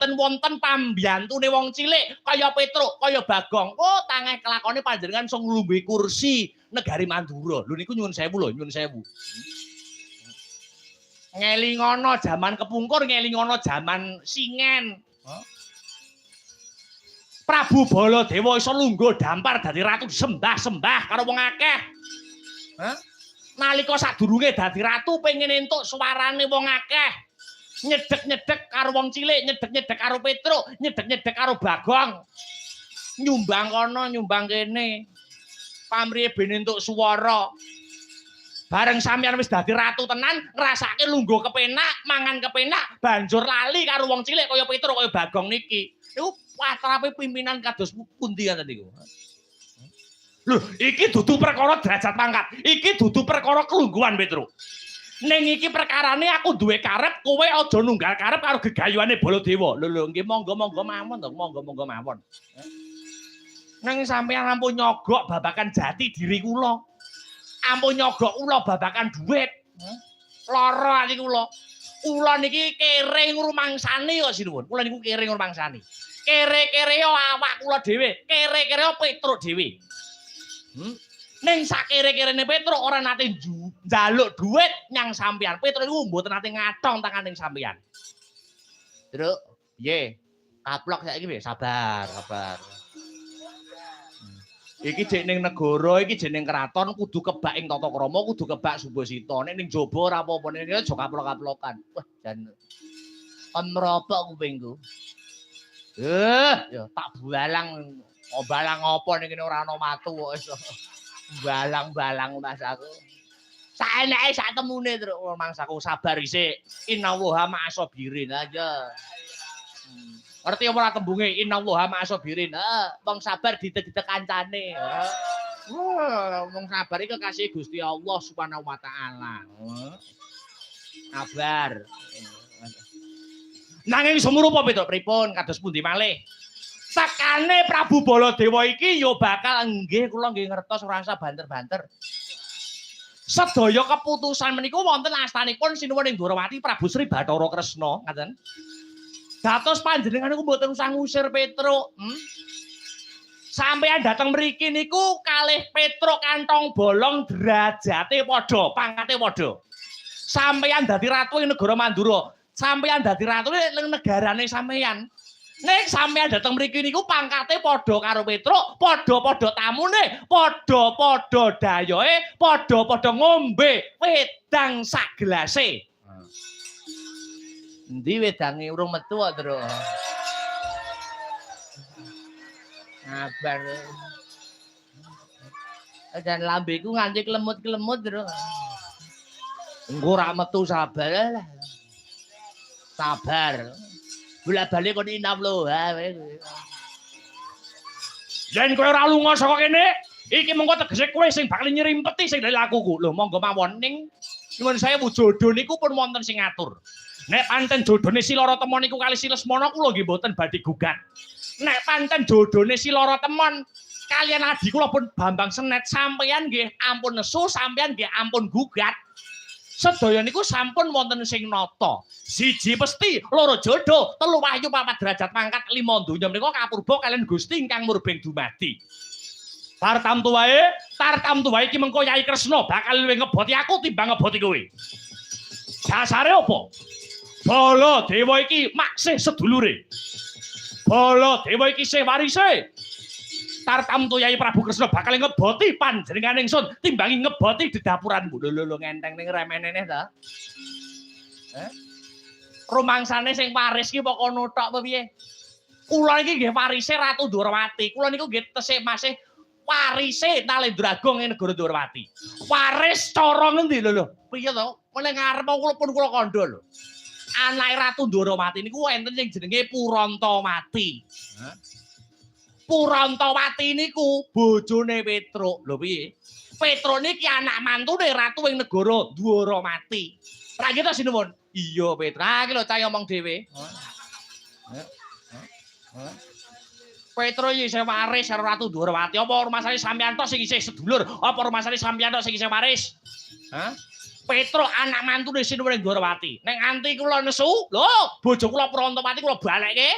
boten wonten pambiyantune wong cilik kaya Petruk, kaya Bagong. Oh, tangeh kelakone panjenengan sing nglungguhi kursi negari Mandura. Lho niku nyuwun sewu lho, nyuwun sewu. Ngelingono jaman kepungkur, ngelingono jaman singen. Prabu Baladewa iso lungguh dampar dadi ratu disembah-sembah karo wong akeh. Nalika sadurunge dadi ratu pengen entuk suarane wong akeh. Nyedek-nyedek karo wong cilik, nyedek-nyedek karo Petruk, nyedek-nyedek karo Bagong. Nyumbang kono, nyumbang kene. Pamrihe ben entuk swara. Bareng sampeyan wis dadi ratu tenan, ngrasake lungguh kepenak, mangan kepenak, banjur lali karo wong cilik kaya Petruk kaya Bagong niki. Niku patrape pimpinan kados pundi ngoten niku. Lho, iki dudu perkara derajat pangkat. Iki dudu perkara kelungguhan Petruk. Ning iki perkarane aku duwe karep, kowe aja nunggal karep karo gegayuhane Baladewa. Lho nggih monggo-monggo mawon to, monggo-monggo mawon. Ning sampeyan ampun nyogok babakan jati diri kula. Ampun nyogok kula babakan dhuwit. Lara ati kula. Kula niki kere ngrumangsani kok sinuwun. Kula niku kere ngrumangsani. Kere-kere awak kula dhewe, kere-kere Petruk dhewe. Ning sakere-kerene Petruk ora nate njaluk dhuwit nyang sampeyan. Petruk niku mboten nate ngatong tanganing sampeyan. Truk, piye? Kaplok saiki piye? Sabar, sabar. Iki jek ning negara, iki jek ning keraton kudu kebak ing tata krama, kudu kebak Subasita. Nek ning jaba ora apa-apa, nek aja kaplok-kaplokan. Wah, jan kemropok kupingku. Ya tak balang. Oh, balang apa ning kene ora ana matu kok iso. Balang-balang masaku. Saeneke sak temune terus mangsaku sabar isik. Innallaha ma'asabirin aja. Ngerti apa ora tembunge innallaha ma'asabirin. Wong sabar ditek-ditek kancane. Wong sabar iki kekasih Gusti Allah Subhanahu wa taala. Sabar. Nanging sumurupa Petruk pripun kados pundi malih? Sakane Prabu Baladewa iki ya bakal nggih kula nggih ngertos ora usah banter-banter. Sedaya keputusan meniku wonten astanipun sinuwun ing Dwarawati Prabu Sri Bathara Kresna, ngaten. Dados panjenengan niku mboten usah ngusir Petruk. Sampeyan dateng mriki niku kalih Petruk kantong bolong derajate padha, pangkate padha. Sampeyan dadi ratu ing negara Mandura. Sampeyan dadi ratu ing negarane sampeyan. Nek sampeyan dateng mriki niku pangkate padha karo Petruk, padha-padha tamune, padha-padha dayoe, padha-padha ngombe wedang sak gelase. Endi wedange urung metu kok, Tru? Sabar. Dan lambeku nganti kelemut-kelemut, Tru. Engko ora metu sabar lah. Sabar. Bola-bali kon inamloha wae. Yen kowe ora lunga saka kene, iki mengko tegese kowe sing bakal nyrimpeti sing dari lakuku. Lho monggo mawon ning nyuwun saya jodoh niku pun wonten sing ngatur. Nek pancen jodhone Silara Temon niku kali Si Lesmana kula nggih mboten badhe gugat. Nek pancen jodhone Silara Temon kalian adi kula pun Bambang Senet sampeyan nggih ampun nesu, sampeyan nggih ampun gugat. Sedaya niku sampun wonten sing nata. Siji pesti, loro jodoh, telu wahyu, papat derajat pangkat, lima donya menika kapurba kalian Gusti ingkang murbeng dumadi. Tartamtu wae iki mengko Yai Kresna bakal luwih ngeboti aku timbang ngeboti kowe. Dasare apa? Baladewa iki maksih sedulure. Baladewa iki sih warise. Tartamtu Yai Prabu Kresna bakal ngeboti panjenengan ingsun timbangi ngeboti dedapuranmu. Lho ngenteng ning remenene ta. Rumangsane sing waris ki kok kono tok apa piye? Kula iki nggih warise Ratu Dwarawati. Kula niku nggih tesih masih warise Nalendragong ing negara Dwarawati. Waris cara ngendi lho? Piye to? Meneh ngarep kula pun kula kandha lho. Anake Ratu Dwarawati niku enten sing jenenge Purantawati. Purantawati niku bojone Petruk. Lho piye? Petruk niki anak mantune ratu ing negara Dwarawati. Ra nggih to sinuwun? Iya, Petruk. Ah iki lho cah ngomong dhewe. Petruk iki isih waris karo Ratu Dwarawati. Apa rumasane sampeyan tok sing isih sedulur? Apa rumasane sampeyan tok sing isih waris? Hah? Petro anak mantune Sinuwun Ndorowati. Nek nganti kula nesu, lho, bojo kula Prantawati kula balekke.